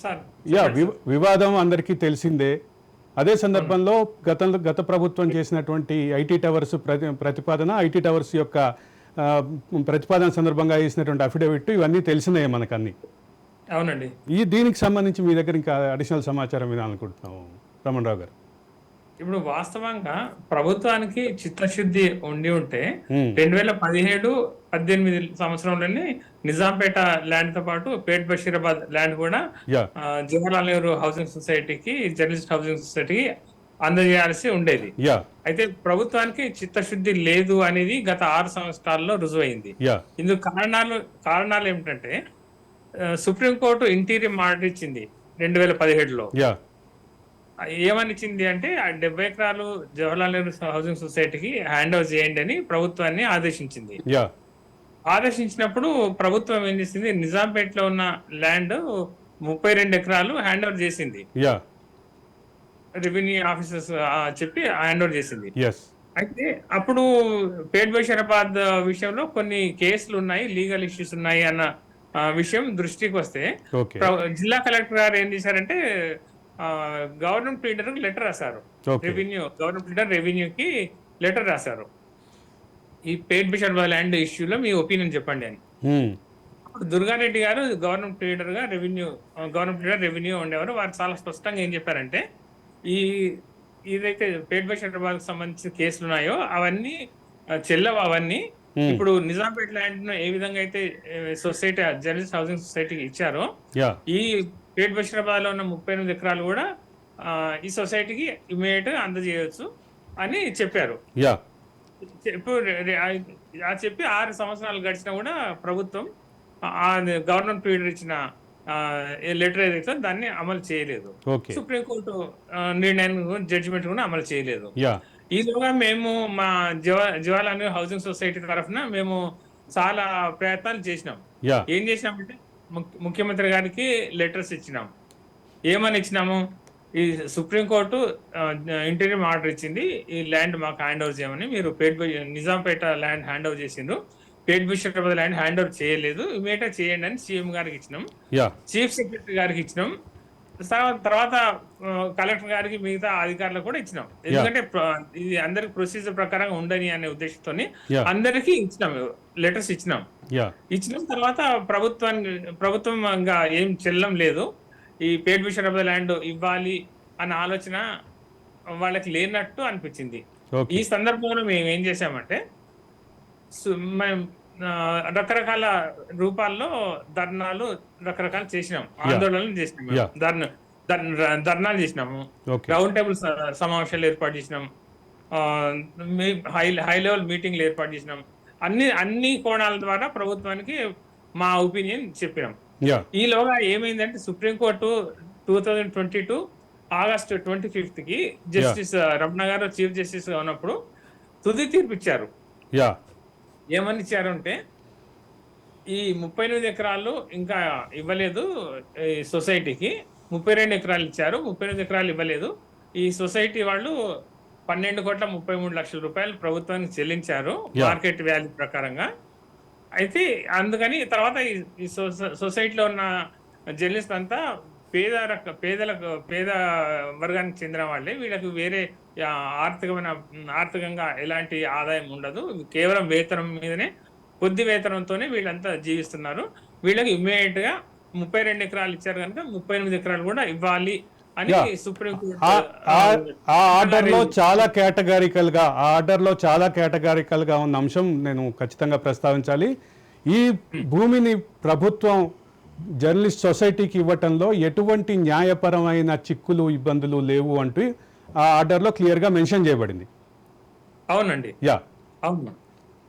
Sir yeah చెప్పండి sir. వివాదం అందరికీ తెలిసిందే. అదే అవును. సందర్భంలో గత ప్రభుత్వం చేసినటువంటి ఐటీ టవర్స్ ప్రతిపాదన, ఐటీ టవర్స్ యొక్క ఆ, ప్రతిపాదన సందర్భంగా చేసినటువంటి అఫిడవిట్ ఇవన్నీ తెలిసినాయి మనకన్నీ. అవునండి. దీనికి సంబంధించి మీ దగ్గర ఇంకా అడిషనల్ సమాచారం వినాలనుకుంటున్నాము రమణ్ రావు గారు. ఇప్పుడు వాస్తవంగా ప్రభుత్వానికి చిత్తశుద్ధి ఉండి ఉంటే ఉమ్, 2017-18 సంవత్సరంలోనే నిజాంపేట ల్యాండ్ తో పాటు పేట్ బషీరాబాద్ ల్యాండ్ కూడా యా జవహర్లాల్ నెహ్రూ హౌసింగ్ సొసైటీకి, జర్నలిస్ట్ హౌసింగ్ సొసైటీకి అందజేయాల్సి ఉండేది. యా అయితే ప్రభుత్వానికి చిత్తశుద్ధి లేదు అనేది గత 6 సంవత్సరాల్లో రుజువైంది. యా ఇందుకు కారణాలు ఏమిటంటే సుప్రీంకోర్టు ఇంటీరియం ఆర్డర్ ఇచ్చింది 2017లో. యా ఏమని ఇచ్చింది అంటే ఆ 70 ఎకరాలు జవహర్లాల్ నెహ్రూ హౌసింగ్ సొసైటీకి హ్యాండ్ ఓవర్ చేయండి అని ప్రభుత్వాన్ని ఆదేశించింది. యా ఆదేశించినప్పుడు ప్రభుత్వం ఏం చేసింది, నిజాంపేటలో ఉన్న ల్యాండ్ 32 ఎకరాలు హ్యాండ్ ఓవర్ చేసింది. యా రెవెన్యూ ఆఫీసర్స్ చెప్పి హ్యాండ్ ఓవర్ చేసింది. ఎస్ అయితే అప్పుడు పేట్ బషీరాబాద్ విషయంలో కొన్ని కేసులు ఉన్నాయి, లీగల్ ఇష్యూస్ ఉన్నాయి అన్న విషయం దృష్టికి వస్తే ఓకే జిల్లా కలెక్టర్ గారు ఏం చేశారంటే గవర్నమెంట్ ప్లీడర్ లెటర్ రాశారు. ఓకే గవర్నమెంట్ ప్లీడర్ రెవెన్యూకి లెటర్ రాశారు. ఈ పేట్ బషీరాబాద్ ల్యాండ్ ఇష్యూలో మీ ఒపీనియన్ చెప్పండి అని. అప్పుడు దుర్గారెడ్డి గారు గవర్నమెంట్ ప్లీడర్ రెవెన్యూ ఉండేవారు. వారు చాలా స్పష్టంగా ఏం చెప్పారంటే ఈ ఏదైతే పేట్ బషీరాబాద్ కి సంబంధించిన కేసులు ఉన్నాయో అవన్నీ చెల్లవు. అవన్నీ ఇప్పుడు నిజాంపేట ల్యాండ్ ను ఏ విధంగా అయితే సొసైటీ జర్నలిస్ట్ హౌసింగ్ సొసైటీకి ఇచ్చారో యా ఈ పేట్ బషీరాబాద్ లో ఉన్న 38 ఎకరాలు కూడా ఈ సొసైటీకి ఇమీడియట్ గా అందజేయవచ్చు అని చెప్పారు. యా చెప్పి 6 సంవత్సరాలు గడిచినా కూడా ప్రభుత్వం ఆ గవర్నమెంట్ పీరియడ్ ఇచ్చిన లెటర్ ఏదైతే దాన్ని అమలు చేయలేదు. ఓకే సుప్రీంకోర్టు నిర్ణయాన్ని జడ్జిమెంట్ కూడా అమలు చేయలేదు. యా ఈలోగా మేము మా జవహర్లాల్ నెహ్రూ హౌసింగ్ సొసైటీ తరఫున మేము చాలా ప్రయత్నాలు చేసినాం. యా ఏం చేసినామంటే ముఖ్యమంత్రి గారికి లెటర్స్ ఇచ్చినాం. ఏమని ఇచ్చినాము, ఈ సుప్రీంకోర్టు ఇంటీరియం ఆర్డర్ ఇచ్చింది, ఈ ల్యాండ్ మాకు హ్యాండ్ ఓవర్ చేయమని. మీరు నిజాంపేట ల్యాండ్ హ్యాండ్ ఓవర్ చేసిండ్రు, పేట్ బషీరాబాద్ ల్యాండ్ హ్యాండ్ ఓవర్ చేయలేదు, ఇమీడియట్ చేయండి అని సీఎం గారికి ఇచ్చినాం, యా చీఫ్ సెక్రటరీ గారికి ఇచ్చినాం, తర్వాత కలెక్టర్ గారికి, మిగతా అధికారులకు కూడా ఇచ్చినాం. ఎందుకంటే ఇది అందరికి ప్రొసీజర్ ప్రకారంగా ఉండని అనే ఉద్దేశంతో Yeah. అందరికీ ఇచ్చినాం, లెటర్స్ ఇచ్చినాం. యా ఇచ్చినాం తర్వాత ప్రభుత్వం ఇంకా ఏం చెల్లం లేదు, ఈ పేట్ బషీరాబాద్ ల్యాండ్ ఇవ్వాలి అన్న ఆలోచన వాళ్ళకి లేనట్టు అనిపించింది. ఓకే ఈ సందర్భంలో మేము ఏం చేసామంటే మేము రకరకాల రూపాల్లో ధర్నాలు రకరకాలు చేసినాం, ఆందోళనలు చేసినాం, Yeah. ధర్నాలు చేసినాము, ఓకే రౌండ్ టేబుల్ సమావేశాలు ఏర్పాటు చేసినాం, హై లెవెల్ మీటింగ్లు ఏర్పాటు చేసినాం. అన్ని కోణాల ద్వారా ప్రభుత్వానికి మా ఒపీనియన్ చెప్పినాం. యా ఈలోగా ఏమైందంటే సుప్రీంకోర్టు 2022 ఆగస్టు 25th కి జస్టిస్ రమణ గారు చీఫ్ జస్టిస్ గా ఉన్నప్పుడు తుది తీర్పు ఇచ్చారు. యా ఏమని ఇచ్చారు అంటే ఈ 38 ఎకరాలు ఇంకా ఇవ్వలేదు ఈ సొసైటీకి, 32 ఎకరాలు ఇచ్చారు, 38 ఎకరాలు ఇవ్వలేదు. ఈ సొసైటీ వాళ్ళు 12,33,00,000 రూపాయలు ప్రభుత్వానికి చెల్లించారు మార్కెట్ వాల్యూ ప్రకారంగా. అయితే అందుకని తర్వాత ఈ సొసైటీలో ఉన్న జర్నలిస్ట్ అంతా పేద వర్గానికి చెందిన వాళ్ళే, వీళ్ళకి వేరే ఆర్థికంగా ఎలాంటి ఆదాయం ఉండదు, కేవలం వేతనం మీదనే, కొద్ది వేతనంతోనే వీళ్ళంతా జీవిస్తున్నారు. వీళ్ళకి ఇమ్మీడియట్ గా 32 ఎకరాలు ఇచ్చారు కనుక 38 ఎకరాలు కూడా ఇవ్వాలి అని సుప్రీంకోర్టు ఆ ఆర్డర్లో చాలా కేటగారికల్ గా ఉన్న అంశం నేను ఖచ్చితంగా ప్రస్తావించాలి. ఈ భూమిని ప్రభుత్వం జర్నలిస్ట్ సొసైటీకి ఇవ్వటంలో ఎటువంటి న్యాయపరమైన చిక్కులు ఇబ్బందులు లేవు అంటూ ఆ ఆర్డర్లో క్లియర్గా మెన్షన్ చేయబడింది. అవునండి, యా అవును.